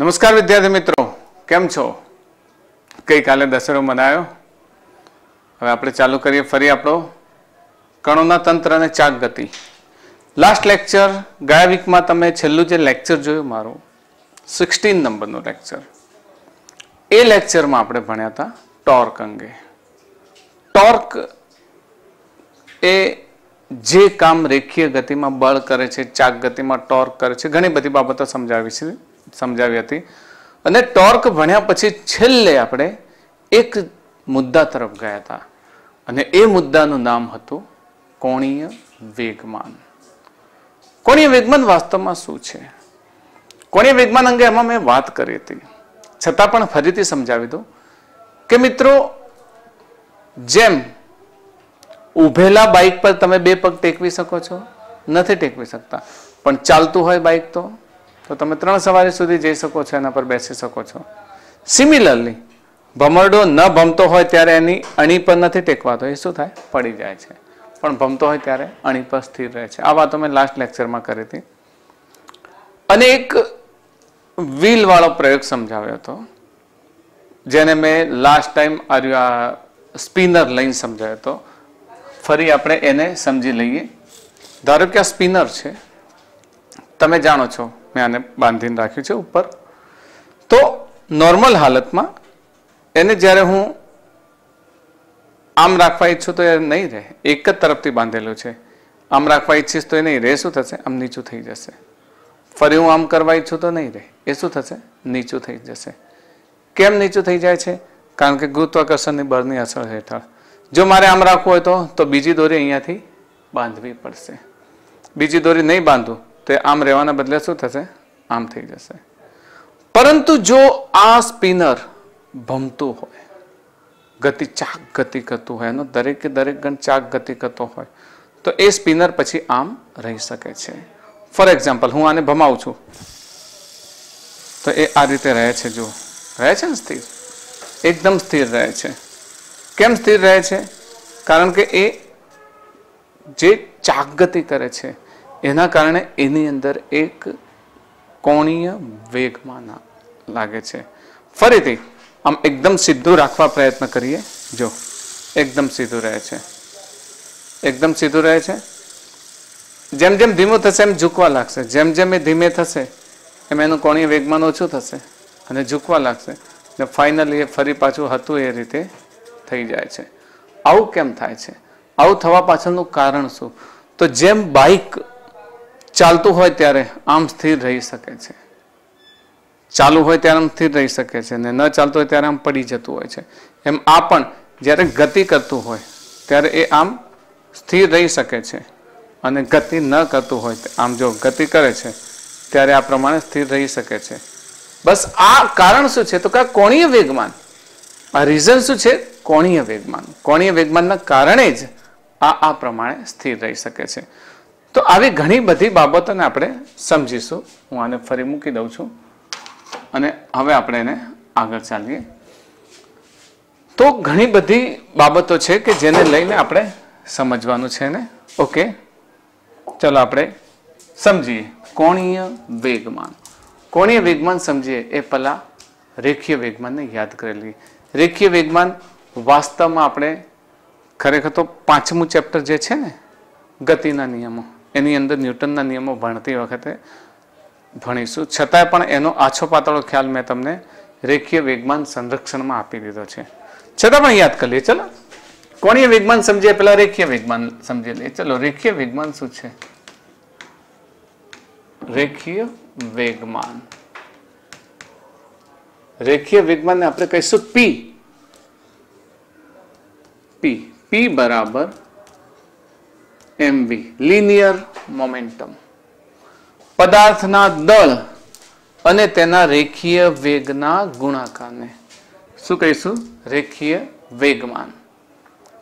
नमस्कार विद्यार्थी मित्रों, केम छो? गई काले दशहरो मनायो। हवे आपणे चालू करीए फरी आपणो कणोना तंत्र अने चाक गति। लास्ट लेक्चर ગયા વીકમાં તમે છેલ્લું જે લેક્ચર જોયું મારું 16 નંબરનો લેક્ચર, એ લેક્ચરમાં આપણે ભણ્યા હતા ટોર્ક અંગે। ટોર્ક એ જે કામ રેખીય ગતિમાં બળ કરે છે, ચાક ગતિમાં ટોર્ક કરે છે, ઘણી બધી બાબતો સમજાવી હતી। અને ટોર્ક ભણ્યા પછી છેલ્લે આપણે એક મુદ્દા તરફ ગયા હતા અને એ મુદ્દાનું નામ હતું કોણીય વેગમાન। કોણીય વેગમાન વાસ્તવમાં શું છે? કોણીય વેગમાન અંગે એમાં મેં વાત કરી હતી, છતાં પણ ફરીથી સમજાવી દઉં કે મિત્રો, જેમ ઉભેલા બાઇક પર તમે બે પગ ટેકવી શકો છો, નથી ટેકવી શકતા, પણ ચાલતું હોય બાઇક તો તમે 3 સવારી સુધી જઈ શકો છો, એના પર બેસી શકો છો। સિમિલરલી ભમરડો ન ભમતો હોય ત્યારે એની અણી પર નથી ટેકવાતો, એ શું થાય? પડી જાય છે। પણ ભમતો હોય ત્યારે અણી પર સ્થિર રહે છે। આ વાતો મેં લાસ્ટ લેક્ચરમાં કરી હતી અને એક વ્હીલ વાળો પ્રયોગ સમજાવ્યો હતો, જેને મેં લાસ્ટ ટાઈમ સ્પિનર લઈને સમજાવ્યો હતો। ફરી આપણે એને સમજી લઈએ। ધારો કે આ સ્પિનર છે, તમે જાણો છો મેં આને બાંધીને રાખ્યું છે ઉપર। તો નોર્મલ હાલતમાં એને જ્યારે હું આમ રાખવા ઈચ્છું તો એ નહીં રહે, એક જ તરફથી બાંધેલું છે। આમ રાખવા ઈચ્છીશ તો એ નહીં રહે, શું થશે? આમ નીચું થઈ જશે। ફરી હું આમ કરવા ઈચ્છું તો નહીં રહે, એ શું થશે? નીચું થઈ જશે। કેમ નીચું થઈ જાય છે? કારણ કે ગુરુત્વાકર્ષણની બળની અસર હેઠળ। જો મારે આમ રાખવું હોય તો બીજી દોરી અહીંયાથી બાંધવી પડશે। બીજી દોરી નહીં બાંધું તો આમ રહેવાના બદલે શું થશે? આમ થઈ જશે। પરંતુ જો આ સ્પિનર ભમતું હોય, ગતિ ચાક ગતિ કરતું હોય, એનો દરેકે દરેક ગણ ચાક ગતિ કરતો હોય, તો એ સ્પિનર પછી આમ રહી શકે છે। ફોર એક્ઝામ્પલ, હું આને ભમાવું છું તો એ આ રીતે રહે છે। જો રહે છે ને સ્થિર, એકદમ સ્થિર રહે છે। કેમ સ્થિર રહે છે? કારણ કે એ જે ચાક ગતિ કરે છે એના કારણે એની અંદર એક કોણીય વેગમાન લાગે છે। ફરીથી આમ એકદમ સીધું રાખવા પ્રયત્ન કરીએ। જો એકદમ સીધું રહે છે, એકદમ સીધું રહે છે। જેમ જેમ ધીમું થશે એમ ઝૂકવા લાગશે, જેમ જેમ એ ધીમે થશે એમ એનું કોણીય વેગમાન ઓછું થશે અને ઝૂકવા લાગશે, ને ફાઇનલી એ ફરી પાછું હતું એ રીતે થઈ જાય છે। આવું કેમ થાય છે? આવું થવા પાછળનું કારણ શું? તો જેમ બાઇક ચાલતું હોય ત્યારે આમ સ્થિર રહી શકે છે, ચાલુ હોય ત્યારે આમ સ્થિર રહી શકે છે, ને ન ચાલતું હોય ત્યારે આમ પડી જતું હોય છે, એમ આ પણ જ્યારે ગતિ કરતું હોય ત્યારે એ આમ સ્થિર રહી શકે છે અને ગતિ ન કરતું હોય આમ જો ગતિ કરે છે ત્યારે આ પ્રમાણે સ્થિર રહી શકે છે। બસ આ કારણ શું છે? તો કે કોણીય વેગમાન, આ રીઝન શું છે? કોણીય વેગમાન। કોણીય વેગમાનના કારણે જ આ પ્રમાણે સ્થિર રહી શકે છે। તો આવી ઘણી બધી બાબતોને આપણે સમજીશું। હું આને ફરી મૂકી દઉં છું અને હવે આપણે એને આગળ ચાલીએ। તો ઘણી બધી બાબતો છે કે જેને લઈને આપણે સમજવાનું છે ને। ઓકે, ચલો આપણે સમજીએ કોણીય વેગમાન। કોણીય વેગમાન સમજીએ એ પહેલા રેખીય વેગમાનને યાદ કરી લઈએ। રેખીય વેગમાન વાસ્તવમાં આપણે ખરેખર તો 5મું ચેપ્ટર જે છે ને ગતિના નિયમો, એની અંદર ન્યૂટનના નિયમો ભણતી વખતે ભણીશું, છતાંય પણ એનો આછો પાતળો ખ્યાલ મેં તમને રેખીય વેગમાન સંરક્ષણમાં આપી દીધો છે, છતાં પણ યાદ કરી લઈએ। ચલો કોણીય વેગમાન સમજીએ પહેલા રેખીય વેગમાન સમજી લઈએ। ચલો રેખીય વેગમાન શું છે? રેખીય વેગમાન, રેખીય વેગમાનને આપણે કહીશું પી। પી બરાબર mv, લિનિયર મોમેન્ટમ। પદાર્થના દળ અને તેના રેખીય વેગના ગુણાકારને શું કહીશું? રેખીય વેગમાન।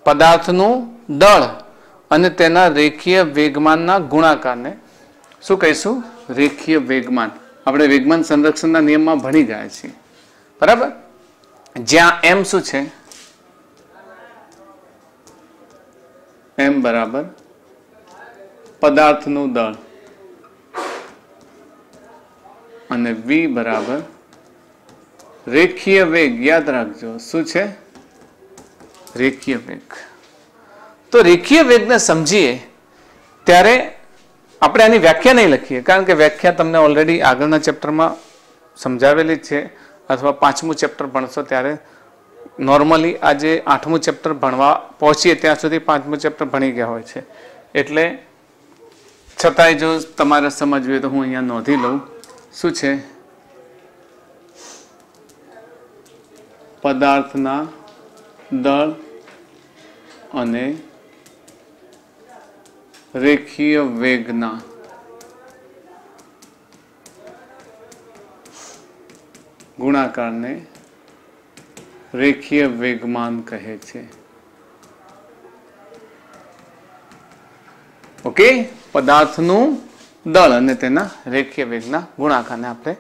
પદાર્થનું દળ અને તેના રેખીય વેગમાનના ગુણાકારને શું કહીશું? રેખીય વેગમાન। આપણે વેગમાન સંરક્ષણના નિયમમાં ભણી ગયા છીએ, બરાબર? જ્યાં m શું છે? m બરાબર પદાર્થનું દળ અને v બરાબર રેખીય વેગ યાદ રાખજો. શું છે? રેખીય વેગ. તો રેખીય વેગને સમજીએ ત્યારે આપણે આની વ્યાખ્યા નહીં લખીએ, કારણ કે વ્યાખ્યા તમને ઓલરેડી આગળના ચેપ્ટરમાં સમજાવેલી જ છે, અથવા 5મું ચેપ્ટર ભણશો ત્યારે નોર્મલી આજે 8મું ચેપ્ટર ભણવા પહોંચીએ ત્યાં સુધી 5મું ચેપ્ટર ભણી ગયા હોય છે. એટલે છતાંય જો તમારે સમજવું હોય તો હું અહીંયા નોંધી લઉં. શું છે? પદાર્થના દળ અને રેખીય વેગના ગુણાકારને રેખીય વેગમાન કહે છે. ઓકે, પદાર્થનું દળ અને તેના રેખીય વેગના ગુણાકારને આપણે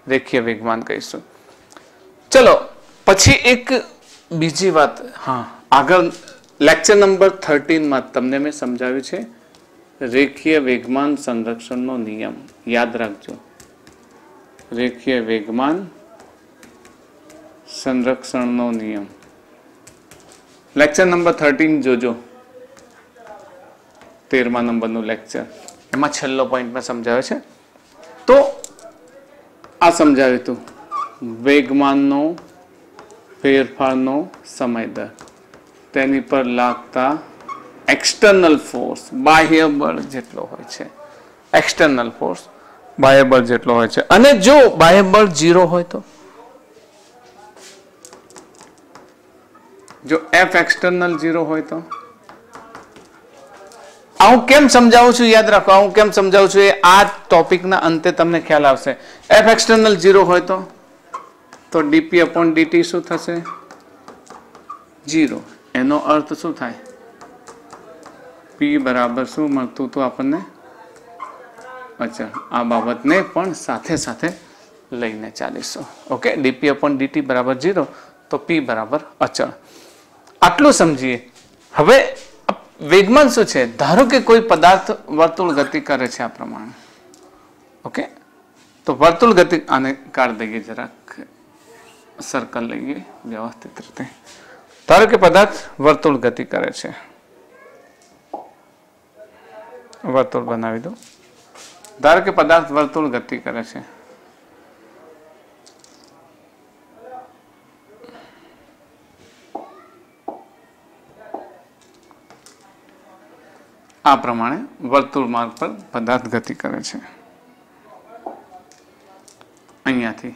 રેખીય વેગમાન કહીશું. ચલો પછી એક બીજી વાત, હા, આગળ લેક્ચર નંબર 13 તમને મેં સમજાવ્યું છે રેખીય વેગમાન સંરક્ષણનો નિયમ. યાદ રાખજો, રેખીય વેગમાન સંરક્ષણનો નિયમ. લેક્ચર નંબર 13 જોજો, 13મા નંબરનું લેક્ચર. એમાં છેલ્લો પોઈન્ટ મેં સમજાવ્યો છે. તો આ સમજાવ્યું હતું વેગમાનનો ફેરફારનો સમય દર, તેની પર લાગતા એક્સટર્નલ ફોર્સ, બાહ્ય બળ જેટલો હોય છે. એક્સટર્નલ ફોર્સ બાહ્ય બળ જેટલો હોય છે. અને જો બાહ્ય બળ 0 હોય તો, જો F એક્સટર્નલ 0 હોય તો, હું કેમ સમજાવું છું યાદ રાખો, હું કેમ સમજાવું છું એ આ ટોપિકના અંતે તમને ખ્યાલ આવશે. F એક્સટર્નલ 0 હોય તો dp/dt શું થશે? 0. એનો અર્થ શું થાય? P બરાબર શું મળતું હતું આપણને? અચળ. આ બાબતને પણ સાથે સાથે લઈને ચાલીશું. ઓકે, dp/dt બરાબર 0 તો P બરાબર અચળ. આટલું સમજીએ. હવે વેગમાન શું છે? ધારો કે કોઈ પદાર્થ વર્તુળ ગતિ કરે છે આ પ્રમાણે. ઓકે, તો વર્તુળ ગતિ, આને કાઢી દઈએ, જરાક સર્કલ લઈએ વ્યવસ્થિત રીતે. ધારો કે પદાર્થ વર્તુળ ગતિ કરે છે, વર્તુળ બનાવી દો. ધારો કે પદાર્થ વર્તુળ ગતિ કરે છે. આ પ્રમાણે વર્તુળ માર્ગ પર પદાર્થ ગતિ કરે છે. અહીંયાથી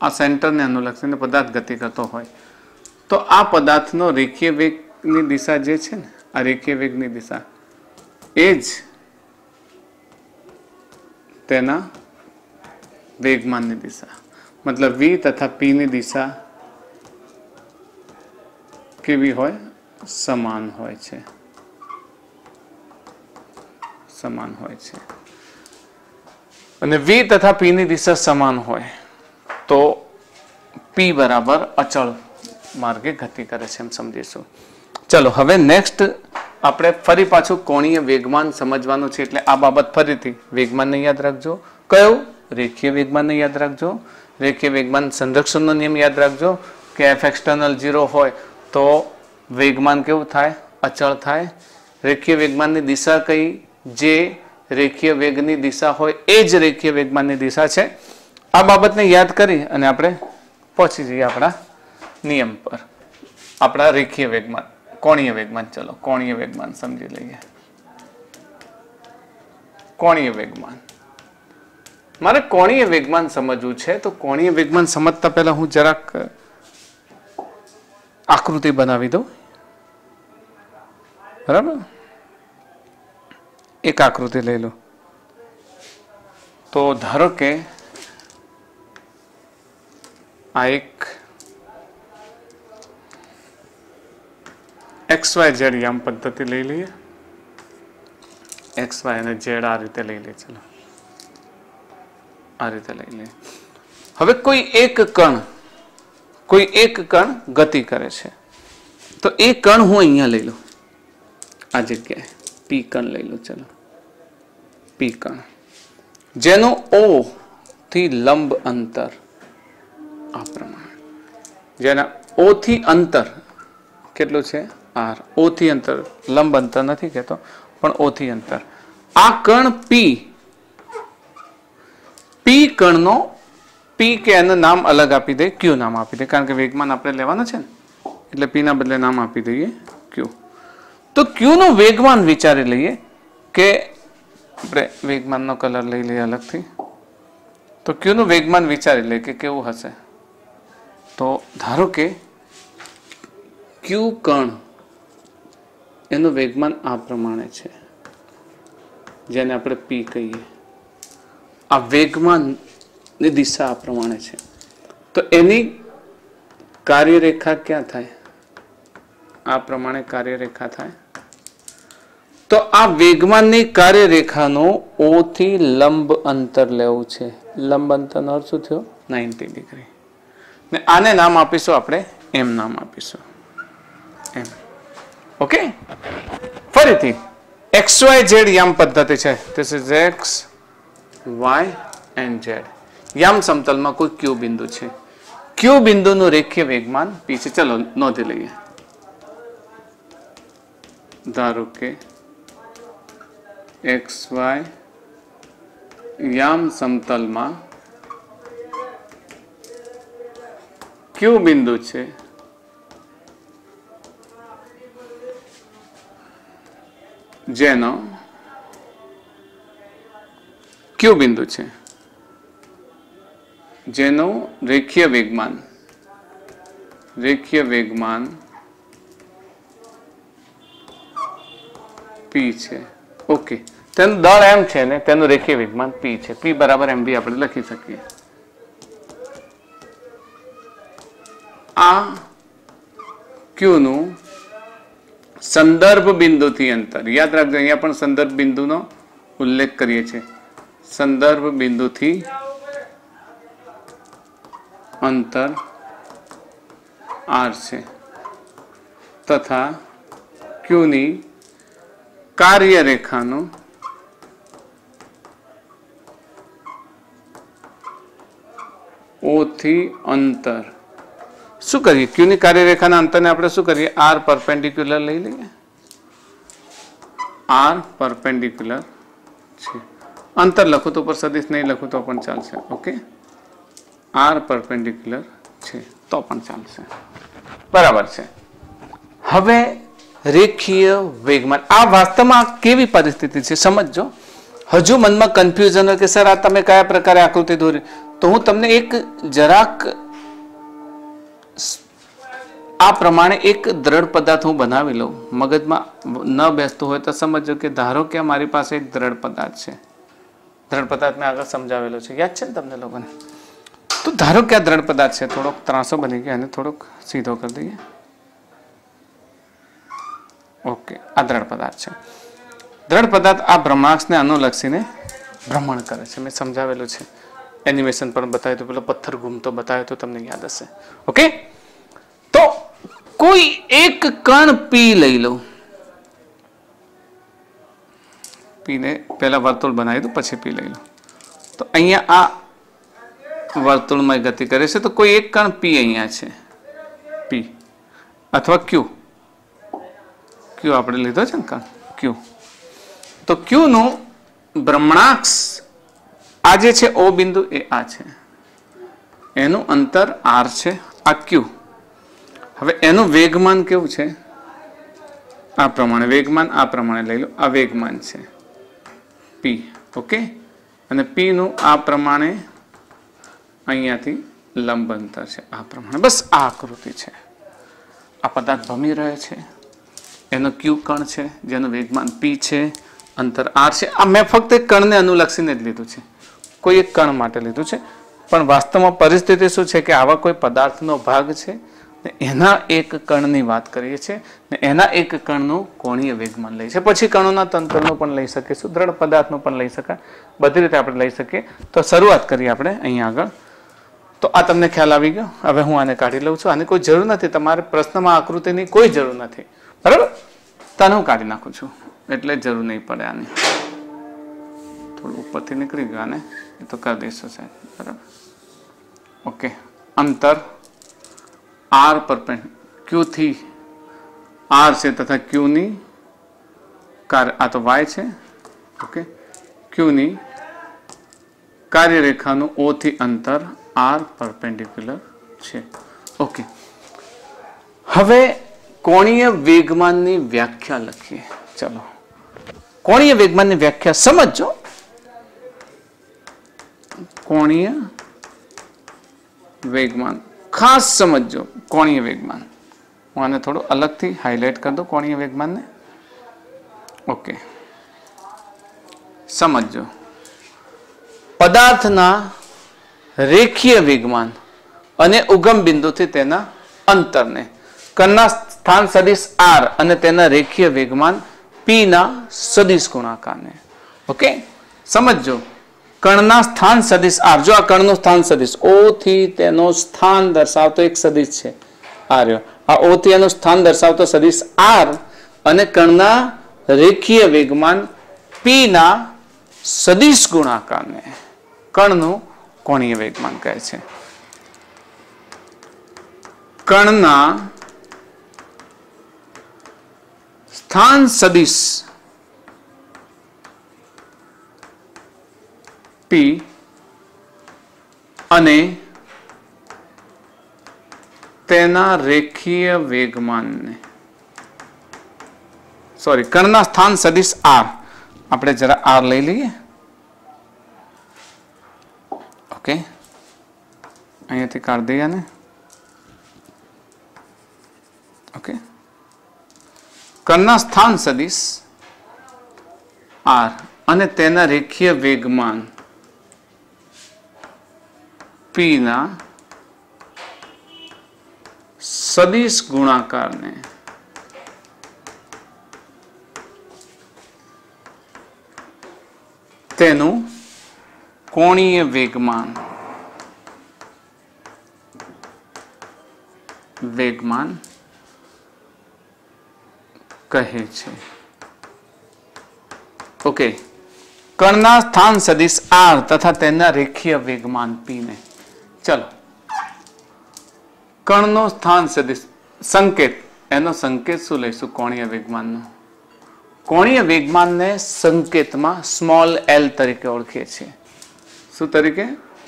આ સેન્ટરને અનુલક્ષીને પદાર્થ ગતિ કરતો હોય તો આ પદાર્થનો રેખીય વેગની દિશા જે છે ને, આ રેખીય વેગની દિશા એ જ તેના વેગમાનની દિશા. મતલબ v તથા p ની દિશા કેવી હોય? સમાન હોય છે. સમાન હોય છે. અને v તથા p ની દિશા સમાન હોય તો p બરાબર અચળ માર્ગે ગતિ કરે છે એમ સમજીશું. ચલો હવે નેક્સ્ટ આપણે ફરી પાછું કોણીય વેગમાન સમજવાનું છે. એટલે આ બાબત ફરીથી વેગમાનને યાદ રાખજો. કયો? રેખીય વેગમાનને યાદ રાખજો. રેખીય વેગમાન સંરક્ષણનો નિયમ યાદ રાખજો કે F એક્સટર્નલ 0 હોય તો વેગમાન કેવું થાય? અચળ થાય. રેખીય વેગમાનની દિશા કઈ? જે રેખીય વેગની દિશા હોય એ જ રેખીય વેગમાનની દિશા છે. આ બાબતને યાદ કરી અને આપણે પહોંચી જઈએ આપણા નિયમ પર. આપણા રેખીય વેગમાન, કોણીય વેગમાન. ચલો કોણીય વેગમાન સમજી લઈએ. કોણીય વેગમાન, મારે કોણીય વેગમાન સમજવું છે. તો કોણીય વેગમાન સમજતા પહેલા હું જરાક આકૃતિ બનાવી દઉં. બરાબર, એક આકૃતિ લઈ લો. તો ધારો કે આ એક XYZ યામ પદ્ધતિ લઈ લઈએ. XY અને Z આ રીતે લઈ લઈએ. ચલો આ રીતે લઈ લઈએ. હવે કોઈ એક કણ ગતિ કરે છે. તો એ કણ હું અહીંયા લઈ લઉં, આ જગ્યાએ P કણ લઈ લો. ચલો P કણ જેનો O થી લંબ અંતર આ પ્રમાણે, જેના ઓ થી અંતર કેટલું છે આર, ઓ થી અંતર, લંબ અંતર નથી કહેતો પણ ઓ થી અંતર. આ કણ પી, પી કણનો પી કે એનું નામ અલગ આપી દે, ક્યુ નામ આપી દે, કારણ કે વેગમાન આપણે લેવાનો છે ને, એટલે પી ના બદલે નામ આપી દઈએ ક્યુ. તો ક્યુ નું વેગમાન વિચારી લઈએ કે આપણે વેગમાનનો કલર લઈ લઈએ અલગથી. તો ક્યુ નું વેગમાન વિચારી લઈએ કે કેવું હશે. તો ધારો કે ક્યુ કણ એનું વેગમાન આ પ્રમાણે છે, જેને આપણે પી કહીએ. આ વેગમાનની દિશા આ પ્રમાણે છે. તો એની કાર્યરેખા ક્યાં થાય? આ પ્રમાણે કાર્યરેખા થાય. તો આ વેગમાનની કાર્યરેખાનું ઓ થી લંબ અંતર લેવું છે. લંબ અંતરનો અર્થ શું થયો? 90 ડિગ્રી. ને આને નામ આપીશું આપણે એમ નામ આપીશું, એમ. ઓકે, ફરીથી XYZ યામ પદ્ધતિ છે. This is X, Y and Z. યામ સમતલમાં કોઈ ક્યુ બિંદુ છે. ક્યુ બિંદુનું રેખીય વેગમાન P છે. ચલો નોંધી લઈએ. ધારો કે XY યામ સમતલમાં ક્યુ બિંદુ છે, જેનો ક્યુ બિંદુ છે જેનું રેખીય વેગમાન P છે. ઓકે, તેનું દળ એમ છે ને તેનું રેખીય વેગમાન P છે. P બરાબર mv આપણે લખી શકીએ. આ ક્યુ નું સંદર્ભ બિંદુથી અંતર, યાદ રાખજો અહીંયા પણ સંદર્ભ બિંદુનો ઉલ્લેખ કરીએ છીએ. સંદર્ભ બિંદુથી અંતર r છે, તથા ક્યુની કાર્યરેખાનું ઓ થી અંતર. શું કરીએ? ક્યુની કાર્યરેખાના અંતરને આપણે શું કરીએ? r પરપેન્ડિક્યુલર લઈ લઈએ. r પરપેન્ડિક્યુલર છે. અંતર લખું તો ઉપર સદિશ નહીં લખું તો પણ ચાલશે. ઓકે, r પરપેન્ડિક્યુલર છે તો પણ ચાલશે. બરાબર છે. હવે રેખીય વેગમાન, આ વાસ્તવમાં કેવી પરિસ્થિતિ છે સમજજો. હજુ મનમાં કન્ફ્યુઝન હોય કે સર આ તમે કયા પ્રકારે આકૃતિ દોરી, તો હું તમને એક જરાક આ પ્રમાણે એક દ્રઢ પદાર્થ હું બનાવી લઉં. મગજમાં ન બેસતું હોય તો સમજો કે ધારો કે મારી પાસે એક દ્રઢ પદાર્થ છે. દ્રઢ પદાર્થ મેં આગળ સમજાવેલો છે, યાદ છે ને તમને લોકોને? તો ધારો કે આ દ્રઢ પદાર્થ છે, થોડોક ત્રાસો બની ગયા અને થોડોક સીધો કરી દઈએ. ઓકે, આ દ્રઢ પદાર્થ છે. દ્રઢ પદાર્થ આ ભ્રમણાક્ષને અનુલક્ષીને ભ્રમણ કરે છે. મેં સમજાવેલું છે, એનિમેશન પણ બતાવ્યું તો, પેલો પથ્થર ઘૂમતો બતાવ્યો તો તમને યાદ હશે. ઓકે, તો કોઈ એક કણ પી લઈ લો. પી ને પહેલા વર્તુળ બનાવી દો, પછી પી લઈ લો. તો અહીંયા આ વર્તુળમાં ગતિ કરે છે. તો કોઈ એક કણ પી અહીંયા છે, પી અથવા ક્યુ. ક્યુ આપણે લીધો છે ને કણ ક્યુ. તો ક્યુ નું ભ્રમણાક્ષ આ જે છે ઓ બિંદુ એ આ છે, એનું અંતર r છે, આ ક્યુ. હવે એનું વેગમાન કેવું છે? આ પ્રમાણે વેગમાન આ પ્રમાણે લઈ લો. આ વેગમાન છે P. ઓકે, અને P નું આ પ્રમાણે અહીંયાથી લંબ અંતર છે આ પ્રમાણે. બસ આ આકૃતિ છે. આ પદાર્થ ભમી રહ્યો છે, એનો ક્યુ કણ છે જેનું વેગમાન P છે, અંતર r છે. આ મેં ફક્ત એક કણને અનુલક્ષીને જ લીધું છે, કોઈ એક કણ માટે લીધું છે. પણ વાસ્તવમાં પરિસ્થિતિ શું છે કે આવા કોઈ પદાર્થનો ભાગ છે ને એના એક કણની વાત કરીએ છીએ ને એના એક કણનું કોણીય વેગમાન લઈ છે. પછી કણોના તંત્રનું પણ લઈ શકીશું, દ્રઢ પદાર્થનું પણ લઈ શકાય, બધી રીતે આપણે લઈ શકીએ. તો શરૂઆત કરીએ આપણે અહીંયા આગળ. તો આ તમને ખ્યાલ આવી ગયો. હવે હું આને કાઢી લઉં છું. આની કોઈ જરૂર નથી, તમારે પ્રશ્નમાં આકૃતિની કોઈ જરૂર નથી, બરાબર? તને હું કાઢી નાખું છું એટલે જરૂર નહીં પડે આની. થોડું ઉપરથી નીકળી ગયું આને, એ તો કરી દઈશું સાહેબ, બરાબર? ઓકે, અંતર આર પરપેન્ડિક્યુલર ક્યુ થી આર છે તથા ક્યુ ની આ તો વાય છે, ઓકે, ક્યુ ની કાર્યરેખાનું ઓ થી અંતર આર પરપેન્ડિક્યુલર છે. ઓકે, હવે કોણીય વેગમાનની વ્યાખ્યા લખીએ. ચલો, કોણીય વેગમાનની વ્યાખ્યા સમજો. કોણીય વેગમાન ખાસ સમજો. કોણીય વેગમાન હું આને થોડું અલગથી હાઇલાઇટ કરી દઉં. કોણીય વેગમાનને ઓકે, સમજો. પદાર્થના રેખીય વેગમાન અને ઉગમ બિંદુથી તેના અંતરને કણના સ્થાન સદિશ આર અને તેના રેખીય વેગમાન પી ના સદિશ ગુણાકારને. ઓકે, સમજો. કણના સ્થાન સદિશ આર, જો આ કણનું સ્થાન સદિશ ઓ થી તેનો સ્થાન દર્શાવતો એક સદિશ છે આ રહ્યો. આ ઓ થી એનું સ્થાન દર્શાવતો સદિશ આર અને કણના રેખીય વેગમાન પી ના સદિશ ગુણાકારને કણનું કોણીય વેગમાન કહે છે. કણના સ્થાન સદિશ પી અને તેના રેખીય વેગમાનને, સોરી, કણના સ્થાન સદિશ આર, આપણે જરા આર લઈ લઈએ. ઓકે, અહીંયાથી કાઢી દઈએ ને. ઓકે, કણના સ્થાન સદિશ આર અને તેના રેખીય વેગમાન પી ના સદિશ ગુણાકારને તેનું કોણીય વેગમાન કહે છે. ઓકે, કણના સ્થાન સદિશ આર તથા તેના રેખીય વેગમાન પી ને. ચલો, કણનો સ્થાન સદિશ સંકેત, એનો સંકેત શું લઈશું? કોણીય વેગમાનનો. કોણીય વેગમાનને સંકેતમાં સ્મોલ એલ તરીકે ઓળખીએ છીએ. શું તરીકે?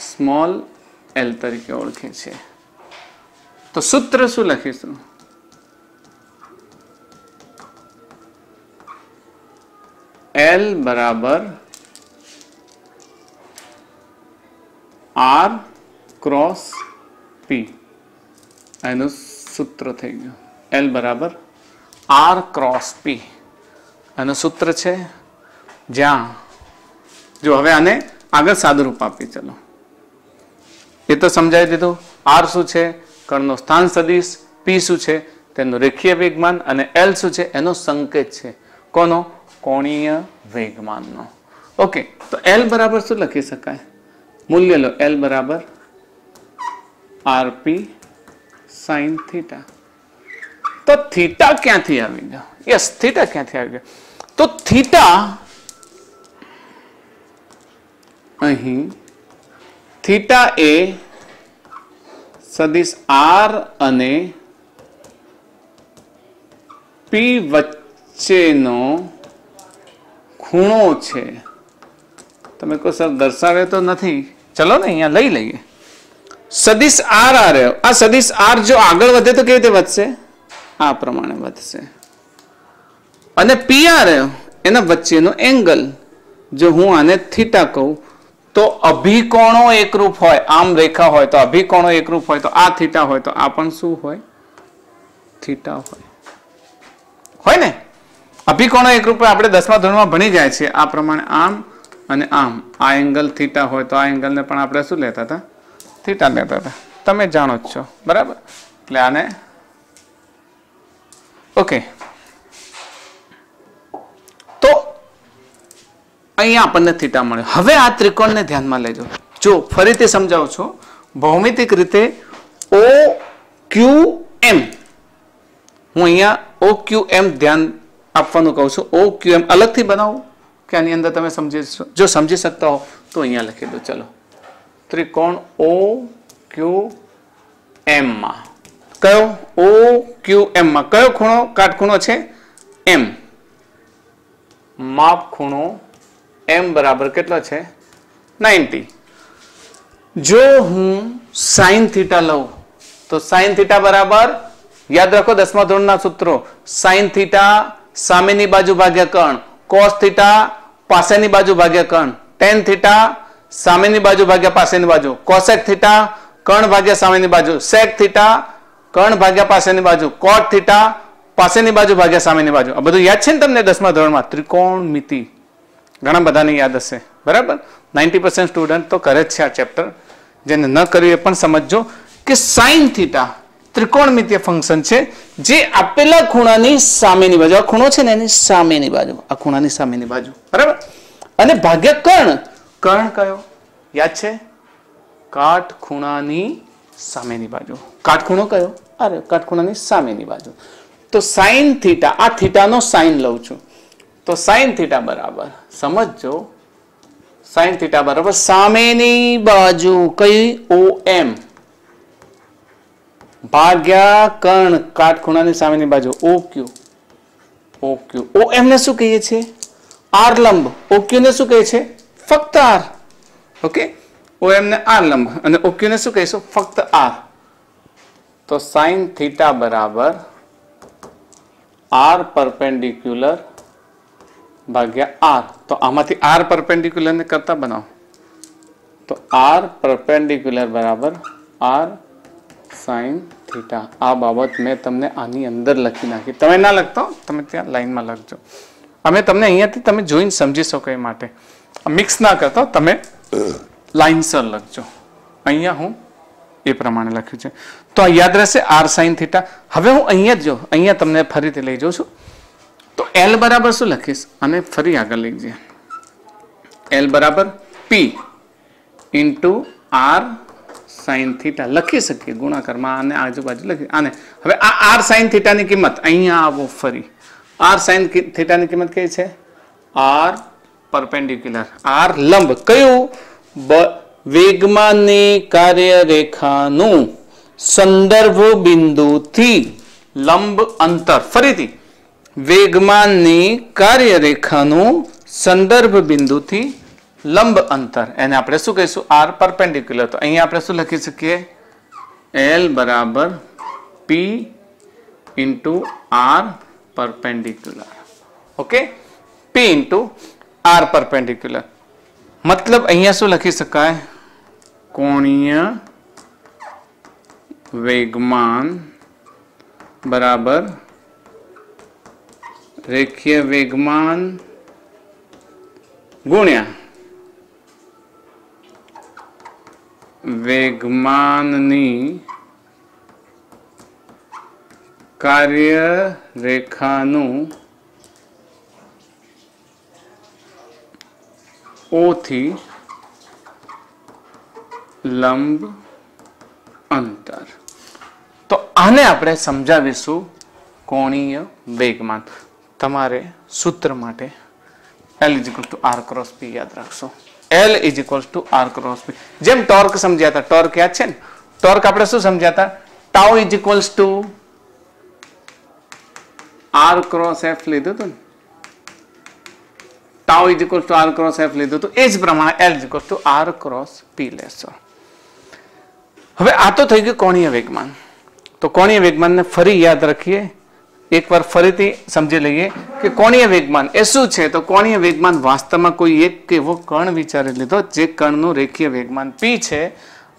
સ્મોલ એલ તરીકે ઓળખીએ છીએ. તો સૂત્ર શું લખીશું? એલ બરાબર આર ક્રોસ પી. એનું સૂત્ર થઈ ગયું એલ બરાબર આર ક્રોસ પી. એનું સૂત્ર છે જ્યાં, જો હવે આને આગળ સાદુરૂપ આપી. ચલો, એ તો સમજાવી દીધું. આર શું છે? કણનો સ્થાન સદિશ. પી શું છે? તેનું રેખીય વેગમાન. અને એલ શું છે? એનો સંકેત છે. કોનો? કોણીય વેગમાનનો. ઓકે, તો એલ બરાબર શું લખી શકાય? મૂલ્ય લો. એલ બરાબર આરપી સાઇન થીટા. તો થીટા ક્યાંથી આવી ગયો? યસ, થીટા ક્યાંથી આવી ગયો? તો થીટા અહીં, થીટા એ સદિશ આર અને પી વચ્ચેનો ખૂણો છે. તમે કહો સર દર્શાવે તો નથી. ચલો ને અહીંયા લઈ લઈએ. સદિશ આર આ રહ્યો. આ સદિશ આર જો આગળ વધે તો કેવી રીતે વધશે? આ પ્રમાણે વધશે. અને પી આ રહ્યો, એના વચ્ચેનો એંગલ, જો હું આને થીટા કહું તો અભિકોણો એકરૂપ હોય. આમ રેખા હોય તો અભિકોણો એકરૂપ હોય તો આ થીટા હોય તો આ પણ શું હોય? થીટા હોય ને. અભિકોણો એકરૂપ આપણે 10મા ધોરણમાં ભણી જાય છે આ પ્રમાણે. આમ અને આમ આ એંગલ થીટા હોય તો આ એંગલને પણ આપણે શું લેતા હતા? થીટા લેતા હતા. તમે જાણો જ છો, બરાબર? એટલે આને ઓકે. તો અહીંયા આપણને થીટા મળે. હવે આ ત્રિકોણને ધ્યાનમાં લેજો. જો ફરીથી સમજાવું છું. ભૌમિતિક રીતે ઓ ક્યુ એમ, હું અહીંયા ઓ ક્યુ એમ ધ્યાન આપવાનું કહું છું. ઓ ક્યુ એમ અલગથી બનાવું કે આની અંદર તમે જો સમજી શકતા હો તો અહીંયા લખી દો. ચલો, ત્રિકોણ ઓ ક્યુ એમ માં. કયો? ઓ ક્યુ એમ માં કયો ખૂણો કાટખૂણો છે? એમ. માપ ખૂણો એમ બરાબર કેટલો છે? 90. જો હું સાઇન થીટા લઉં તો સાઇન થીટા બરાબર, યાદ રાખો 10મા ધોરણના સૂત્રો, સાઇન થીટા સામેની બાજુ ભાગ્યા કર્ણ, કોસ થીટા પાસેની બાજુ ભાગ્યા કર્ણ, ટેન થીટા સામેની બાજુ ભાગ્યા પાસેની બાજુ, કોસેક થીટા કર્ણ ભાગ્યા સામેની બાજુ, સેક થીટા કર્ણ ભાગ્યા પાસેની બાજુ, કોટ થીટા પાસેની બાજુ ભાગ્યા સામેની બાજુ. આ બધું યાદ છે ને તમને 10મા ધોરણમાં? ત્રિકોણમિતિ ઘણા બધાને યાદ હશે, બરાબર? 90% સ્ટુડન્ટ તો કરે જ છે આ ચેપ્ટર. જેને ન કર્યું એ પણ સમજજો કે સાઇન થીટા ત્રિકોણમિતિય ફંક્શન છે જે આપેલા ખૂણાની સામેની બાજુ, આ ખૂણો છે ને એની સામેની બાજુ, આ ખૂણાની સામેની બાજુ, બરાબર? અને ભાગ્યા કર્ણ. કર્ણ કયો યાદ છે? કાટખૂણાની સામેની બાજુ. કાટખૂણો કયો? અરે કાટખૂણાની સામેની બાજુ. તો સાઇન થીટા, આ થીટાનો સાઇન લઉં છું, તો સાઇન થીટા બરાબર, સમજજો, સાઇન થીટા બરાબર સામેની બાજુ કઈ? ઓ એમ ભાગ્યા કર્ણ કાટખૂણાની સામેની બાજુ ઓ ક્યુ. ઓ ક્યુ. ઓ એમ ને શું કહીએ છીએ? આર લંબ. ઓ ક્યુ ને શું કહીએ છીએ? ફક્ત આર. ઓકે, ઓ એમ ને આર લંબ અને ઓ ક્યુ ને શું કહીશું? ફક્ત આર. તો સાઇન થીટા બરાબર આર પરપેન્ડિક્યુલર ભાગ્યા આર. તો આમાંથી આર પરપેન્ડિક્યુલર ને કરતા બનાવો તો આર પરપેન્ડિક્યુલર બરાબર આર સાઇન થીટા. આ બાબત મેં તમને આની અંદર લખી નાખી. તમે ના લખતો, તમે ત્યાં લાઈનમાં લખજો. અમે તમને અહીંયાથી તમે જોઈને સમજી શકો એ માટે મિક્સ ના કરતો, તમે લાઈનસર લખજો. અહીંયા હું એ પ્રમાણે લખ્યું છે તો આ યાદ રહેશે આર સાઇન થીટા. હવે હું અહીંયા જ જો, અહીંયા તમને ફરીથી લઈ જાઉં છું. તો એલ બરાબર શું લખીશ? અને ફરી આગળ લઈ જઈએ. એલ બરાબર P into R sine theta લખી શકીએ ગુણાકારમાં, આને આજુબાજુ લખી. આને હવે આ આર સાઇન થીટાની કિંમત અહીંયા આવો ફરી. આર સાઇન થીટાની કિંમત કઈ છે? આર પરપેન્ડિક્યુલર, આર લંબ. કયું? વેગમાનની કાર્યરેખાનું સંદર્ભ બિંદુથી લંબ અંતર. ફરીથી, વેગમાનની કાર્યરેખાનું સંદર્ભ બિંદુથી લંબ અંતર, એને આપણે શું કહીશું? R perpendicular. તો અહીંયા આપણે શું લખી શકીએ? એલ બરાબર P into R perpendicular. Okay, P into R perpendicular. મતલબ અહીંયા શું લખી શકાય? કોણીય વેગમાન બરાબર રેખીય વેગમાન ગુણ્યા વેગમાનની કાર્યરેખાનું ઓ થી લંબ અંતર. તો આને આપણે સમજાવીશું કોણીય વેગમાન. તમારે સૂત્ર માટે L = R × P યાદ રાખશો. L = R × P. જેમ ટોર્ક સમજ્યા હતા, ટોર્ક યાદ છે ને? ટોર્ક આપણે શું સમજ્યા હતા? ટાઉ = R × F લીધું હતું ને? ટાઉ = R × F લીધું હતું. એ જ પ્રમાણે L = R × P લેશો. હવે આ તો થઈ ગયું કોણીય વેગમાન. તો કોણીય વેગમાનને ફરી યાદ રાખીએ, એકવાર ફરીથી સમજી લઈએ કે કોણીય વેગમાન એ શું છે. તો કોણીય વેગમાન વાસ્તવમાં કોઈ એક એવો કણ વિચારી લીધો જે કણનું રેખીય વેગમાન P છે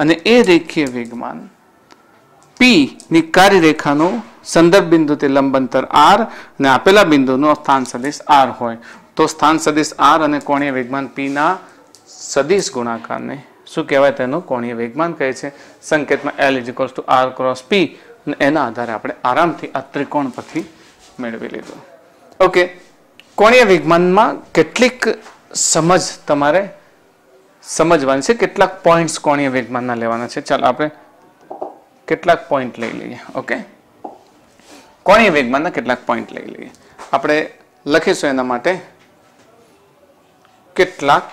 અને એ રેખીય વેગમાન P ની કાર્યરેખાનું સંદર્ભ બિંદુથી લંબ અંતર R અને આપેલા બિંદુનો સ્થાન સદિશ R હોય તો સ્થાન સદિશ R અને કોણીય વેગમાન P ના સદિશ ગુણાકારને શું કહેવાય? તેનું કોણીય વેગમાન કહે છે. સંકેતમાં L = R × P અને એના આધારે આપણે આરામથી આ ત્રિકોણ પરથી મેળવી લીધું. ઓકે, કોણીય વેગમાનમાં કેટલીક સમજ તમારે સમજવાની છે, કેટલાક પોઈન્ટ્સ કોણીય વેગમાનના લેવાના છે. ચાલો આપણે કેટલાક પોઈન્ટ લઈ લઈએ. ઓકે, કોણીય વેગમાનના કેટલાક પોઈન્ટ લઈ લઈએ. આપણે લખીશું એના માટે કેટલાક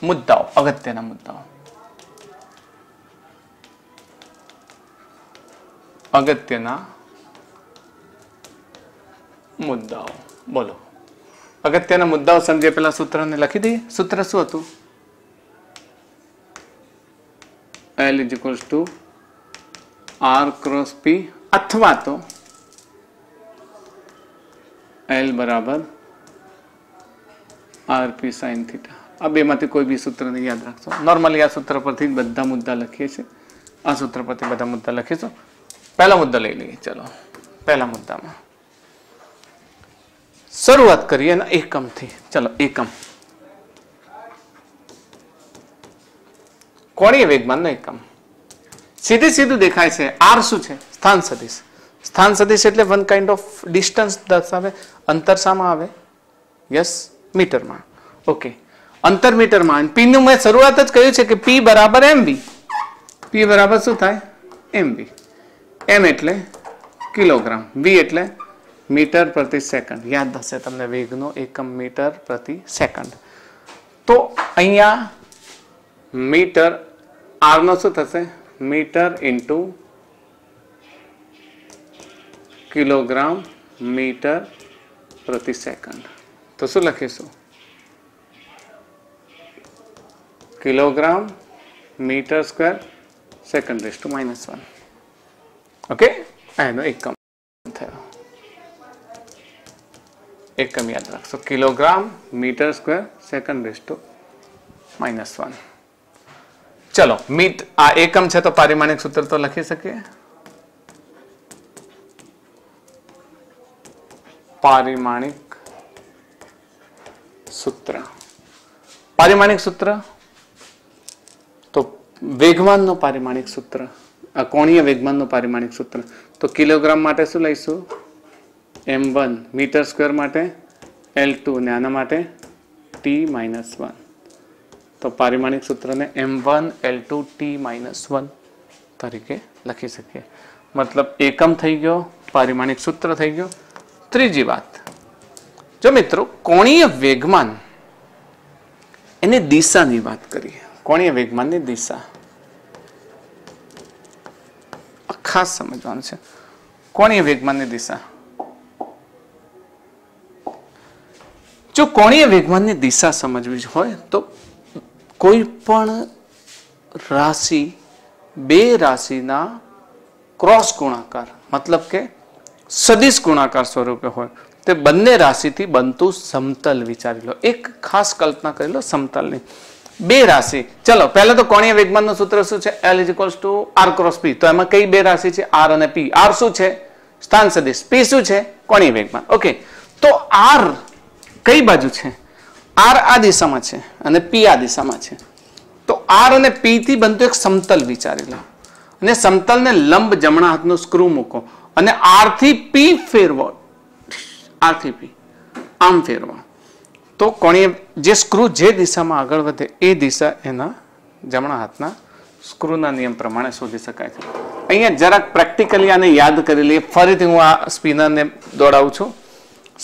મુદ્દાઓ, અગત્યના મુદ્દાઓ. અગત્યના મુદ્દાઓ. બોલો, અગત્યના મુદ્દાઓ સમજે પેલા સૂત્રને લખી દઈએ. સૂત્ર શું હતું? L = R × P અથવા તો L = RP sin θ. આ બેમાંથી કોઈ બી સૂત્રને યાદ રાખશો. નોર્મલી આ સૂત્ર પરથી બધા મુદ્દા લખીએ છીએ. આ સૂત્ર પરથી બધા મુદ્દા લખીશું. પહેલા મુદ્દા લઈ લઈએ. ચલો, પહેલા મુદ્દામાં શરૂઆત કરીએ એના એકમથી. ચલો, એકમ કોણીય વેગમાનનો એકમ. સીધે સીધું દેખાય છે. R શું છે? સ્થાન સદિશ. સ્થાન સદિશ એટલે વન કાઇન્ડ ઓફ ડિસ્ટન્સ દર્શાવે. અંતર શામાં આવે? યસ, મીટરમાં. ઓકે, અંતર મીટરમાં. P નું મેં શરૂઆત જ કહ્યું છે કે P બરાબર mv. P બરાબર શું થાય? mv. m એટલે કિલોગ્રામ, v એટલે મીટર પ્રતિ સેકન્ડ. યાદ હશે તમને વેગનો એકમ મીટર પ્રતિ સેકન્ડ. તો અહીંયા મીટર, R નો શું થશે? મીટર ઇન્ટુ કિલોગ્રામ મીટર પ્રતિ સેકન્ડ. તો શું લખીશું? Kilogram metre square second raise to -1. Okay, એનો એકમ થયો. એકમ યાદ રાખશો, kilogram metre square second raise to -1. ચલો, આ એકમ છે તો પારિમાણિક સૂત્ર તો લખી શકીએ. પારિમાણિક સૂત્ર. પારિમાણિક સૂત્ર તો વેગમાનનો પારિમાણિક સૂત્ર, આ કોણીય વેગમાનનો પારિમાણિક સૂત્ર. તો કિલોગ્રામ માટે શું લઈશું? m1, મીટર સ્ક્વેર માટે L2 અને આના માટે T-1. તો પારિમાણિક સૂત્રને m1 L2 T-1 તરીકે લખી શકીએ. મતલબ એકમ થઈ ગયો, પારિમાણિક સૂત્ર થઈ ગયો. ત્રીજી વાત, જો મિત્રો કોણીય વેગમાન એની દિશાની વાત કરીએ. કોણીય વેગમાનની દિશા ખાસ સમજવાનું છે. કોણીય વેગમાનની દિશા, જો કોણીય વેગમાનની દિશા સમજવી હોય તો કોઈ પણ રાશિ, બે રાશિના ક્રોસ ગુણાકાર, મતલબ કે સદિશ ગુણાકાર સ્વરૂપે હોય તે બંને રાશિથી બનતું સમતલ વિચારી લો. એક ખાસ કલ્પના કરી લો સમતલની. બે રાશિ, ચલો પહેલા તો કોણીય વેગમાનનું સૂત્ર શું છે? L = R × P. તો એમાં કઈ બે રાશિ છે? R અને P. R શું છે? સ્થાન સદિશ. P શું છે? કોણીય વેગમાન. ઓકે, તો R કઈ બાજુ છે? R આ દિશામાં છે અને P આ દિશામાં છે. તો R અને P થી બનતું એક સમતલ વિચારી લો અને સમતલને લંબ જમણા હાથનો સ્ક્રૂ મૂકો અને R થી P ફેરવો. R થી P આમ ફેરવો તો કોણીય જે સ્ક્રૂ જે દિશામાં આગળ વધે એ દિશા એના જમણા હાથના સ્ક્રૂના નિયમ પ્રમાણે શોધી શકાય છે. અહીંયા જરાક પ્રેક્ટિકલી આને યાદ કરી લઈએ. ફરીથી હું આ સ્પિનરને દોડાવું છું,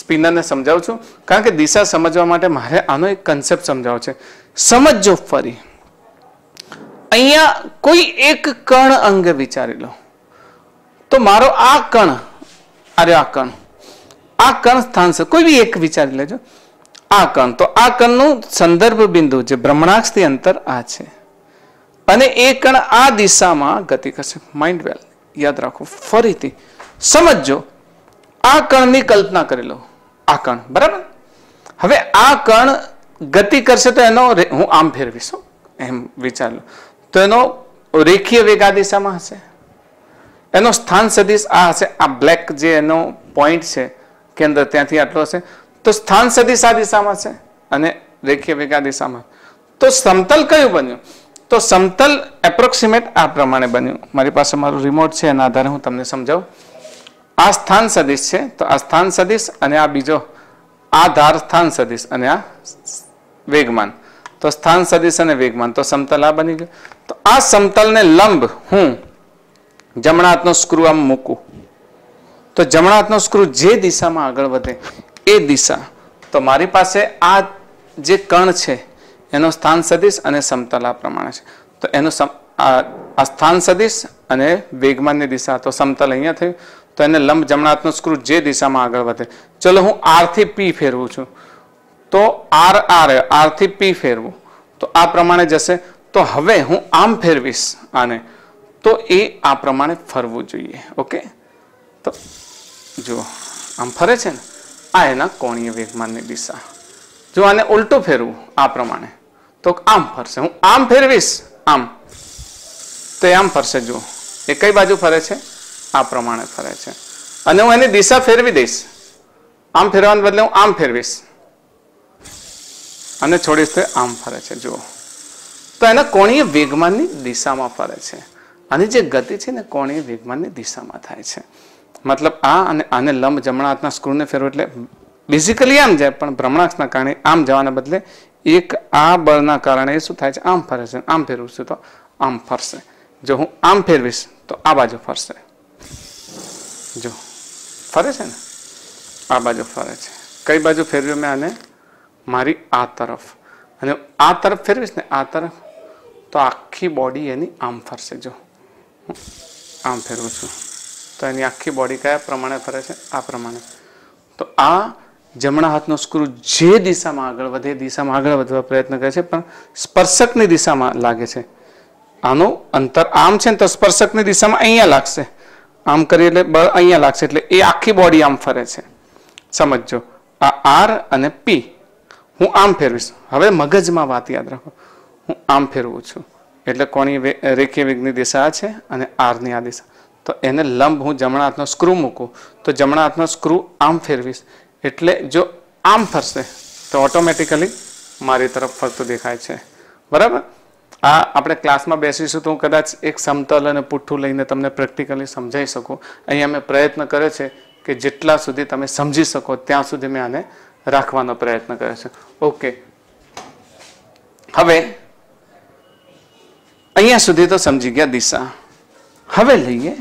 સ્પિનરને સમજાવું છું, કારણ કે દિશા સમજવા માટે મારે આનો એક કન્સેપ્ટ સમજાવવો છે. સમજો ફરી. અહીંયા કોઈ એક કણ અંગે વિચારી લો. તો મારો આ કણ, અરે આ કણ સ્થાન છે, કોઈ બી એક વિચારી લેજો. આ કણ, તો આ કણનું સંદર્ભ બિંદુ જે ભ્રમણાક્ષથી અંતર આ છે અને એ કણ આ દિશામાં ગતિ કરશે. માઇન્ડ વેલ, યાદ રાખો. ફરીથી સમજો. આ કણની કલ્પના કરી લો. આ કણ, બરાબર. હવે આ કણ ગતિ કરશે તો એનો હું આમ ફેરવીશ એમ વિચાર લો. તો એનો રેખીય વેગ આ દિશામાં હશે, એનો સ્થાન સદિશ આ હશે. આ બ્લેક જે એનો પોઈન્ટ છે કેન્દ્ર, ત્યાંથી આટલો હશે. તો સ્થાન સદિશ આ દિશામાં છે અને રેખીય વેગ આ દિશામાં. તો સમતલ કયું બન્યું? તો સમતલ એપ્રોક્સિમેટ આ પ્રમાણે બન્યું. મારી પાસે મારું રિમોટ છે, એના આધારે હું તમને સમજાવું. આ સ્થાન સદિશ છે, તો આ સ્થાન સદિશ અને આ બીજો આ ધાર સ્થાન સદિશ અને આ વેગમાન. તો સ્થાન સદિશ અને વેગમાન, તો સમતલ આ બની ગયું. તો આ સમતલને લંબ હું જમણા હાથનો સ્ક્રૂ આમ મૂકું તો જમણા હાથનો સ્ક્રૂ જે દિશામાં આગળ વધે એ દિશા. તો મારી પાસે આ જે કણ છે એનો સ્થાન સદિશ અને સમતલ આ પ્રમાણે છે. તો એનો આ સ્થાન સદિશ અને વેગમાનની દિશા, તો સમતલ અહીંયા થયું, તો એને લંબ જમણા હાથનો સ્ક્રૂ જે દિશામાં આગળ વધે. ચલો હું આર થી પી ફેરવું છું, તો આર થી પી ફેરવું તો આ પ્રમાણે જશે. તો હવે હું આમ ફેરવીશ આને, તો એ આ પ્રમાણે ફરવું જોઈએ. ઓકે, તો જુઓ આમ ફરે છે ને, આ એના કોણીય વેગમાનની દિશા. જો આને ઉલટું ફેરવું આ પ્રમાણે, તો આમ ફરશે. હું આમ ફેરવીશ આમ, તો આમ ફરશે. જુઓ એ કઈ બાજુ ફરે છે? આ પ્રમાણે ફરે છે. અને હું એની દિશા ફેરવી દઈશ, આમ ફેરવાને બદલે હું આમ ફેરવીશ અને છોડીશ તો આમ ફરે છે. જુઓ, તો એના કોણીય વેગમાનની દિશામાં ફરે છે. આની જે ગતિ છે ને કોણીય વેગમાનની દિશામાં થાય છે. મતલબ આ અને આને લંબ જમણા હાથના સ્ક્રૂને ફેરવો એટલે બેઝિકલી આમ જાય, પણ ભ્રમણાક્ષના કારણે આમ જવાના બદલે એક આ બળના કારણે શું થાય છે? આમ ફરે છે. આમ ફેરવું છું તો આમ ફરશે. જો હું આમ ફેરવીશ તો આ બાજુ ફરશે. જો ફરે છે ને, આ બાજુ ફરે છે. કઈ બાજુ ફેરવ્યું મેં આને? મારી આ તરફ. અને આ તરફ ફેરવીશ ને, આ તરફ, તો આખી બોડી એની આમ ફરશે. જો આમ ફેરવું છું તો એની આખી બોડી કયા પ્રમાણે ફરે છે? આ પ્રમાણે. તો આ જમણા હાથનો સ્ક્રૂ જે દિશામાં આગળ વધે એ દિશામાં આગળ વધવા પ્રયત્ન કરે છે, પણ સ્પર્શકની દિશામાં લાગે છે. આનું અંતર આમ છે ને, તો સ્પર્શકની દિશામાં અહીંયા લાગશે. આમ કરીએ એટલે બળ અહીંયા લાગશે, એટલે એ આખી બોડી આમ ફરે છે. સમજો, આ આર અને પી હું આમ ફેરવીશ. હવે મગજમાં વાત યાદ રાખો, હું આમ ફેરવું છું એટલે કોની રેખીય વેગની દિશા છે અને આરની આ દિશા. તો એને લંબ હું જમણા હાથનો સ્ક્રૂ મૂકું, તો જમણા હાથનો સ્ક્રૂ આમ ફેરવીશ એટલે જો આમ ફરશે તો ઓટોમેટિકલી મારી તરફ ફરતું દેખાય છે. બરાબર? આ આપણે ક્લાસમાં બેસીશું તો હું કદાચ એક સમતલ અને પુઠ્ઠું લઈને તમને પ્રેક્ટિકલી સમજાવી શકું. અહીંયા મેં પ્રયત્ન કર્યો છે કે જેટલા સુધી તમે સમજી શકો ત્યાં સુધી મેં આને રાખવાનો પ્રયત્ન કર્યો છે. ઓકે, હવે અહીંયા સુધી તો સમજી ગયા દિશા. હવે લઈએ,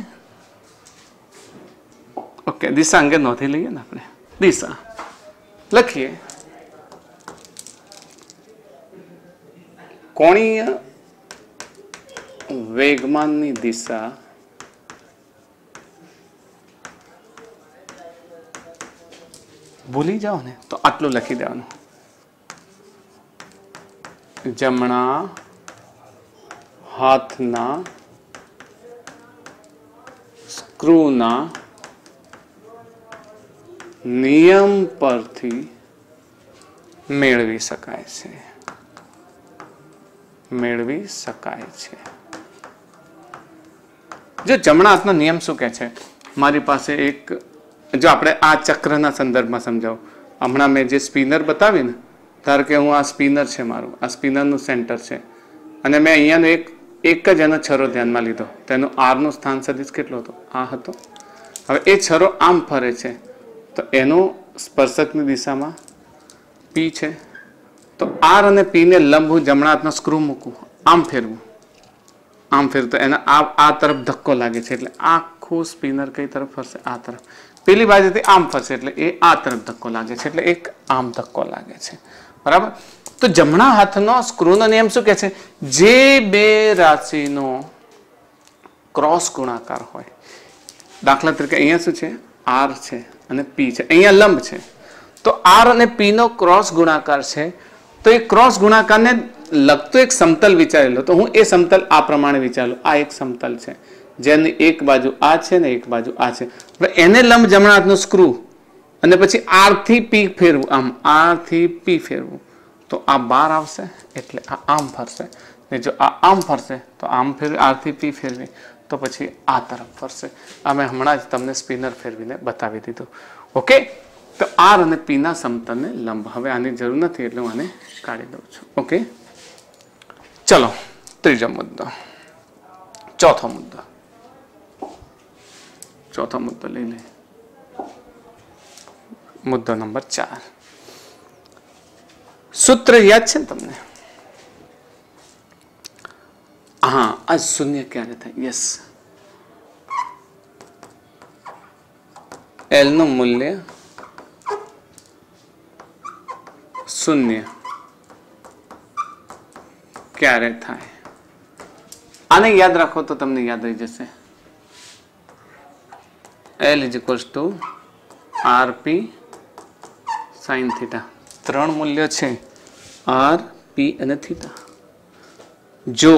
ઓકે, દિશા અંગે નોંધી લઈએ ને આપણે. દિશા લખીએ, કોણીય વેગમાનની દિશા ભૂલી જાઓ ને તો આટલું લખી દેવાનું. જમણા હાથના સ્ક્રૂના નિયમ પરથી મેળવી શકાય છે. મેળવી શકાય છે. જો જમણા હાથનો નિયમ શું કહે છે? મારી પાસે એક, જો આપણે આ ચક્રના સંદર્ભમાં સમજાવું, હમણાં મેં જે સ્પિનર બતાવી ને, ધારો કે હું આ સ્પિનર છે મારું, આ સ્પિનરનું સેન્ટર છે અને મેં અહીંયાનો એક જ એનો છરો ધ્યાનમાં લીધો, તેનું આરનું સ્થાન સદિશ કેટલો હતો? આ હતો. હવે એ છરો આમ ફરે છે તો એનું સ્પર્શકની દિશામાં પી છે. તો આર અને પી ને લંબ હું જમણા હાથનો સ્ક્રૂ મૂકું, આમ ફેરવું, આમ ફેરવું તો એને આ તરફ ધક્કો લાગે છે એટલે આખું સ્પિનર કઈ તરફ ફરશે? આ તરફ. પેલી બાજુથી આમ ફરશે એટલે એ આ તરફ ધક્કો લાગે છે એટલે એક આમ ધક્કો લાગે છે. બરાબર? તો જમણા હાથનો સ્ક્રૂનો નિયમ શું કહે છે? જે બે રાશિનો ક્રોસ ગુણાકાર હોય, દાખલા તરીકે અહીંયા શું છે? આર છે અને પી છે, અહીંયા લંબ છે, તો આર અને પી નો ક્રોસ ગુણાકાર છે. તો એ ક્રોસ ગુણાકારને લગતું એક સમતલ વિચારી લો. તો હું એ સમતલ આ પ્રમાણે વિચારું. આ એક સમતલ છે જેની એક બાજુ આ છે ને એક બાજુ આ છે. હવે એને લંબ જમણા હાથનો સ્ક્રૂ અને પછી આર થી પી ફેરવું, આમ આર થી પી ફેરવું તો આ બાર આવશે એટલે આ આમ ફરશે. ને જો આ આમ ફરશે તો આમ ફેરવી, આર થી પી ફેરવી તો પછી આ તરફ ફરશે. આ મેં હમણાં જ તમને સ્પિનર ફેરવીને બતાવી દીધું. ઓકે, તો આર અને પી ના સમતલને લંબ. હવે આની જરૂર નથી એટલે હું આને કાઢી દઉં છું. ઓકે, ચલો ત્રીજો મુદ્દો. ચોથો મુદ્દો લઈ લે. મુદ્દો નંબર 4. સૂત્ર યાદ છે ને તમને? હા, આ શૂન્ય ક્યારે થાય? યસ, એલ નું મૂલ્ય શૂન્ય ક્યારે થાય? આને યાદ રાખો તો તમને યાદ રહી જશે. L is equals two RP sin theta. 3 મૂલ્ય છે R, P અને થીટા. જો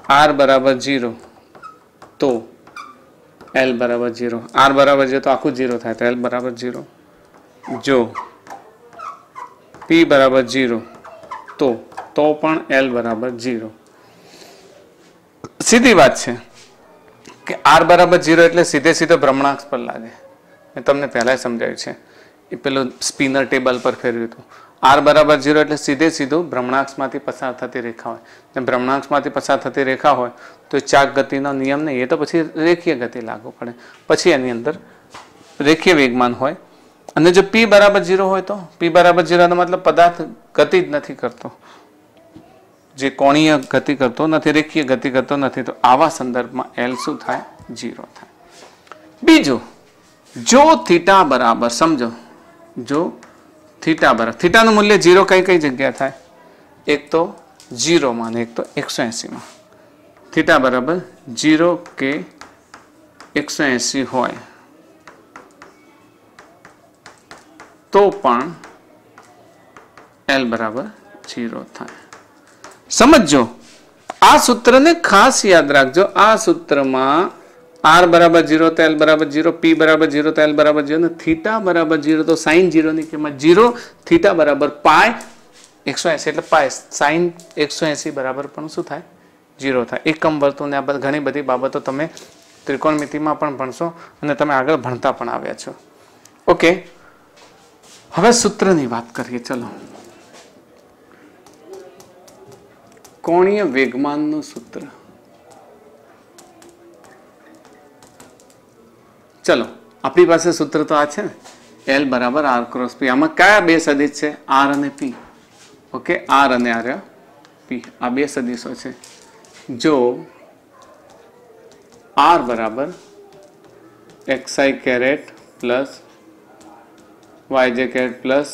R બરાબર 0 તો L બરાબર 0. R બરાબર 0 તો આખું 0 થાય, તો L બરાબર 0. જો P બરાબર 0 તો પણ L બરાબર 0. સીધી વાત છે કે R બરાબર 0 એટલે સીધો ભ્રમણાંક પર લાગે. મેં તમને પહેલા સમજાવ્યું છે, એ પેલું સ્પિનર ટેબલ પર ફેરવ્યું હતું. R બરાબર 0 એટલે સીધું ભ્રમણાંકમાંથી પસાર થતી રેખા હોય. ભ્રમણાંકમાંથી પસાર થતી રેખા હોય તો ચાક ગતિનો નિયમ નહીં, એ તો પછી રેખીય ગતિ લાગુ પડે, પછી એની અંદર રેખીય વેગમાન હોય. અને જો P બરાબર 0 હોય તો P બરાબર 0 નો મતલબ પદાર્થ ગતિ જ નથી કરતો, જે કોણીય ગતિ કરતો નથી, રેખીય ગતિ કરતો નથી, તો આવા સંદર્ભમાં L શું થાય? 0 થાય. બીજું, જો થીટા બરાબર, સમજો, જો થીટા બરાબર, થીટાનું મૂલ્ય 0 કઈ જગ્યા થાય? એક તો 0 માં અને એક તો 180 માં. થીટા બરાબર 0 કે 180 હોય તો પણ L બરાબર 0 થાય. સમજો, આ સૂત્રને ખાસ યાદ રાખજો. આ સૂત્રમાં R બરાબર 0 તો L બરાબર 0, P બરાબર 0 તો L બરાબર 0, અને થીટા બરાબર 0 તો sin 0 ની કિંમત 0, થીટા બરાબર પાય 180 એટલે પાય sin 180 બરાબર પણ શું થાય? 0 થાય. એકમ વર્તુળ ને આ ઘણી બધી બાબતો તમે ત્રિકોણમિતિમાં પણ ભણશો અને તમે આગળ ભણતા પણ આવ્યા છો. ઓકે, હવે સૂત્રની વાત કરીએ. ચલો, કોણીય વેગમાનનું સૂત્ર. ચલો, આપણી પાસે સૂત્ર તો આ છે ને, L બરાબર R ક્રોસ P. આમાં કયા બે સદિશ છે? R અને P. ઓકે, R અને R P, આ બે સદિશો છે. જો R બરાબર xi caret plus yj caret plus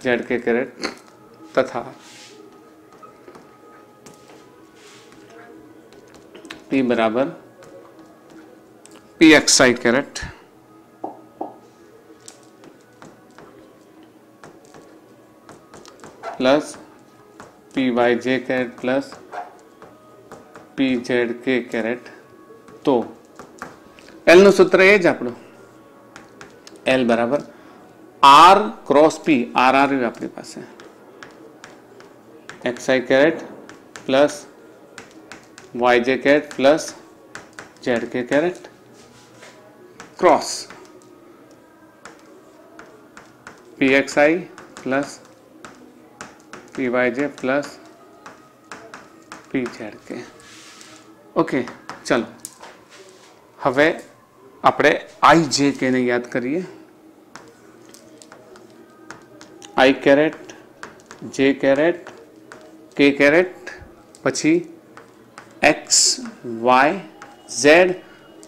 zk caret તથા P બરાબર pxi caret plus pyj caret plus pzk caret, તો L નું સૂત્ર એ જ આપણું. L બરાબર R ક્રોસ P, R આવ્યું આપણી પાસે, xi caret plus yj caret plus zk caret cross pxi plus pyj plus pzk. Okay, ચલો હવે આપણે ijk ને યાદ કરીએ. I caret, j caret, k caret, પછી x, y, z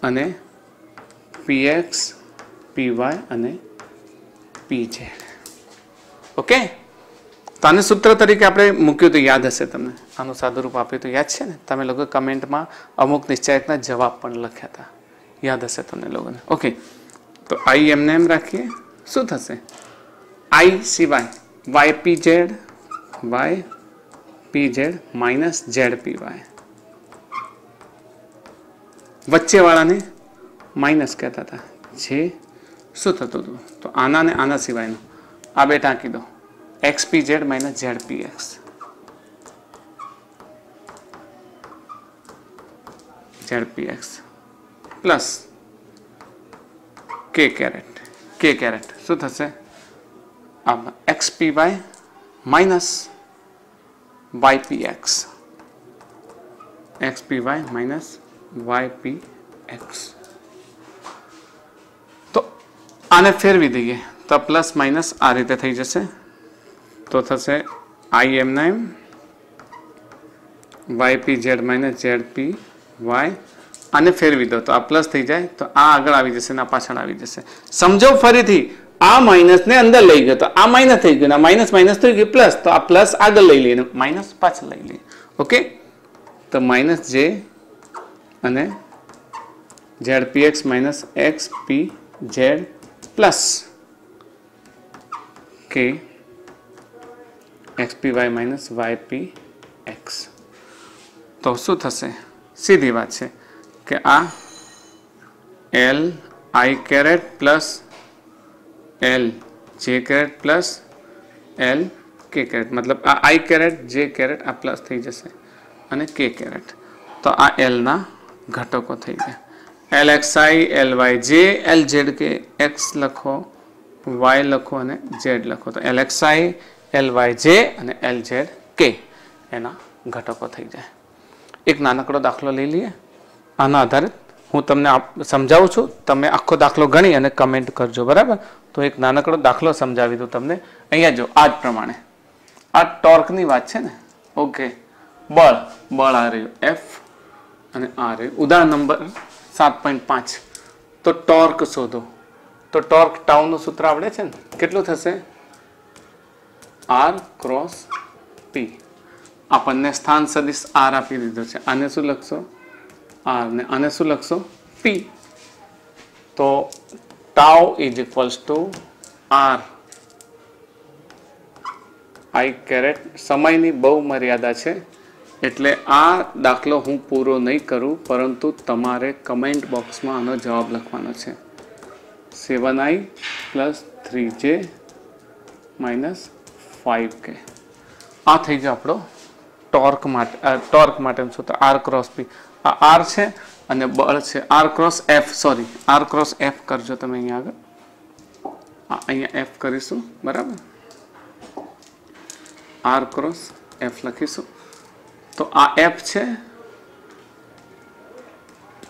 અને px, py અને pz. ઓકે, તો આને સૂત્ર તરીકે આપણે મૂક્યું તો યાદ હશે તમને. આનું સાદું રૂપ આપ્યું તો યાદ છે ને? તમે લોકો કમેન્ટમાં અમુક નિશ્ચયકના જવાબ પણ લખ્યા હતા, યાદ હશે તમને લોકોને. ઓકે, તો I એમને એમ રાખીએ. શું થશે? I સિવાય ypz માઇનસ zpy, વચ્ચેવાળાને માઇનસ કહેતા હતા, જે શું થતું હતું? તો આના ને આના સિવાયનું આ બે ટાંકી દો, xpz minus zpx, zpx plus k caret શું થશે? આમાં xpy minus ypx, xpy minus ypx. તો આને ફેરવી દઈએ તો પ્લસ માઇનસ આ રીતે થઈ જશે. તો થશે I એમના એમ ypz માઇનસ zpy. આને ફેરવી દો તો આ પ્લસ થઈ જાય, તો આ આગળ આવી જશે ને આ પાછળ આવી જશે. સમજો ફરીથી, આ માઇનસ ને અંદર લઈ ગયો તો આ માઇનસ થઈ ગયું, માઇનસ માઇનસ થઈ ગયું પ્લસ, તો આ પ્લસ આગળ લઈ લઈએ, માઇનસ પાછળ લઈ લઈએ. ઓકે, તો માઇનસ જે અને ZPX minus XPZ plus K XPY minus YPX। तो શું થશે? સીધી વાત છે કે આ LI caret plus LJ caret plus LK caret, मतलब આ I કેરેટ J કેરેટ આ પ્લસ થઈ જશે અને K કેરેટ। તો આ L ના ઘટકો થઈ ગયા। LXI LYJ LZK X લખો, Y લખો અને Z લખો। તો LXI LYJ અને LZK એના ઘટકો થઈ જાય। એક નાનકડો દાખલો લઈ લઈએ। આના આધારે હું તમને સમજાવું છું, તમે આખો દાખલો ગણી અને કમેન્ટ કરજો, બરાબર? તો એક નાનકડો દાખલો સમજાવી દઉં તમને। અહીંયા જો આ જ પ્રમાણે આ ટોર્કની વાત છે ને, ઓકે। બળ આ રહ્યું F અને આ રહ્યું ઉદાહરણ નંબર 7.5। તો ટોર્ક શોધો। તો ટોર્ક ટાઉનું સૂત્ર આવડે છે ને, કેટલું થશે? R cross P। આપણને સ્થાન સદિશ R આપી દીધો છે, આને શું લખશો? R ને આને શું લખશો? P। તો tau is equals to R I caret. સમયની બહુ મર્યાદા છે એટલે આ દાખલો હું પૂરો નહીં કરું, પરંતુ તમારે કમેન્ટ બોક્સમાં આનો જવાબ લખવાનો છે। 7I plus 3J minus 5K। આ થઈ ગયો આપણો ટોર્ક માટેનું સૂત્ર R ક્રોસ P। આ R છે અને બળ છે R cross F, sorry R cross F કરજો તમે અહીંયા આગળ, અહીંયા F કરીશું, બરાબર? R ક્રોસ F લખીશું। તો આ F છે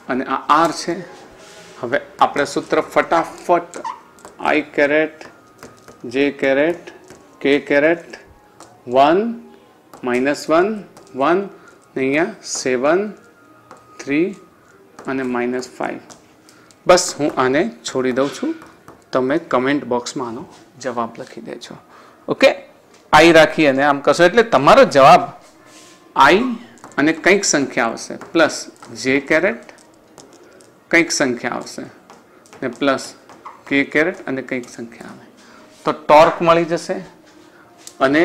અને આ R છે। હવે આપણે સૂત્ર ફટાફટ I caret J caret K caret 1 -1 1 અહીંયા 7 3 અને -5। બસ હું આને છોડી દઉં છું, તમે કમેન્ટ બોક્સમાં આનો જવાબ લખી દેજો, ઓકે? I રાખી અને આમ કરશો એટલે તમારો જવાબ I અને કંઈક સંખ્યા આવશે પ્લસ J કેરેટ કંઈક સંખ્યા આવશે ને પ્લસ K કેરેટ અને કંઈક સંખ્યા આવે તો ટોર્ક મળી જશે। અને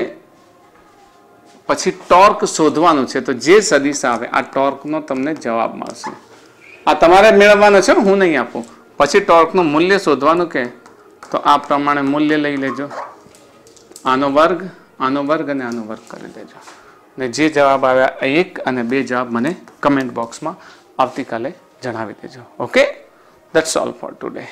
પછી ટોર્ક શોધવાનું છે, તો જે સદિશ આવે આ ટોર્કનો તમને જવાબ મળશે। આ તમારે મેળવવાનો છે, હું નહીં આપું। પછી ટોર્કનું મૂલ્ય શોધવાનું કે તો આ પ્રમાણે મૂલ્ય લઈ લેજો, આનો વર્ગ અને આનો વર્ગ કરી દેજો ને જે જવાબ આવ્યા 1 અને 2 જવાબ મને કમેન્ટ બોક્સમાં આવતીકાલે જણાવી દેજો, okay? That's all for today.